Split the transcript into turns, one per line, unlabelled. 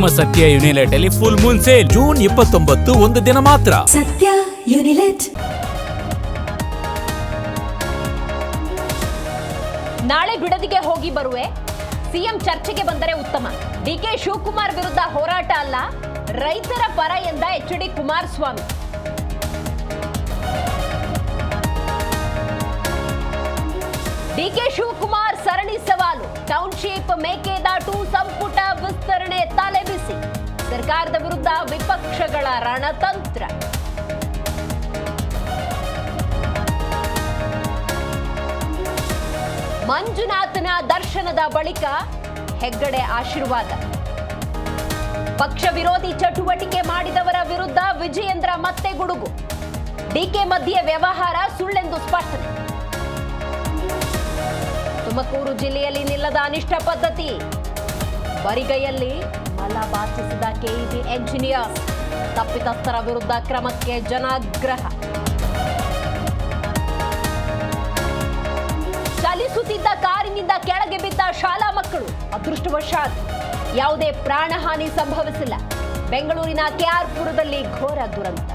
ನಿಮ್ಮ ಸತ್ಯ ಯುನಿಲೆಟ್ ಅಲ್ಲಿ ಫುಲ್ ಮೂನ್ ಸೇಲ್ ಜೂನ್ 29 ಒಂದು ದಿನ ಮಾತ್ರ.
ಸತ್ಯ ಯುನಿಲೆಟ್.
ನಾಳೆ ಬಿಡದಿಗೆ ಹೋಗಿ ಬರುವೆ, ಸಿಎಂ ಚರ್ಚೆಗೆ ಬಂದರೆ ಉತ್ತಮ. ಡಿಕೆ ಶಿವಕುಮಾರ್ ವಿರುದ್ಧ ಹೋರಾಟ ಅಲ್ಲ, ರೈತರ ಪರ ಎಂದ ಎಚ್.ಡಿ. ಕುಮಾರಸ್ವಾಮಿ. ಡಿಕೆ ಶಿವಕುಮಾರ್ ಸರಣಿ ಸವಾಲು, ಟೌನ್ಶಿಪ್ ಮೇಕೆದಾಟು ಸಂಪುಟ ವಿಸ್ತರಣೆ ತಲೆಬಿಸಿ, ಸರ್ಕಾರದ ವಿರುದ್ಧ ವಿಪಕ್ಷಗಳ ರಣತಂತ್ರ. ಮಂಜುನಾಥನ ದರ್ಶನದ ಬಳಿಕ ಹೆಗ್ಗಡೆ ಆಶೀರ್ವಾದ. ಪಕ್ಷ ವಿರೋಧಿ ಚಟುವಟಿಕೆ ಮಾಡಿದವರ ವಿರುದ್ಧ ವಿಜಯೇಂದ್ರ ಮತ್ತೆ ಗುಡುಗು. ಡಿಕೆ ಮಧ್ಯೆ ವ್ಯವಹಾರ ಸುಳ್ಳೆಂದು ಸ್ಪಷ್ಟನೆ. ತುಮಕೂರು ಜಿಲ್ಲೆಯಲ್ಲಿ ನಿಲ್ಲದ ಅನಿಷ್ಟ ಪದ್ಧತಿ, ಬರಿಗೈಯಲ್ಲಿ ಮಲ ಬಾಚಿಸಿದ ಕೆಇಬಿ ಎಂಜಿನಿಯರ್ಸ್, ತಪ್ಪಿತಸ್ಥರ ವಿರುದ್ಧ ಕ್ರಮಕ್ಕೆ ಜನಾಗ್ರಹ. ಚಲಿಸುತ್ತಿದ್ದ ಕಾರಿನಿಂದ ಕೆಳಗೆ ಬಿದ್ದ ಶಾಲಾ ಮಕ್ಕಳು, ಅದೃಷ್ಟವಶಾತ್ ಯಾವುದೇ ಪ್ರಾಣಹಾನಿ ಸಂಭವಿಸಿಲ್ಲ. ಬೆಂಗಳೂರಿನ ಕೆಆರ್ಪುರದಲ್ಲಿ ಘೋರ ದುರಂತ.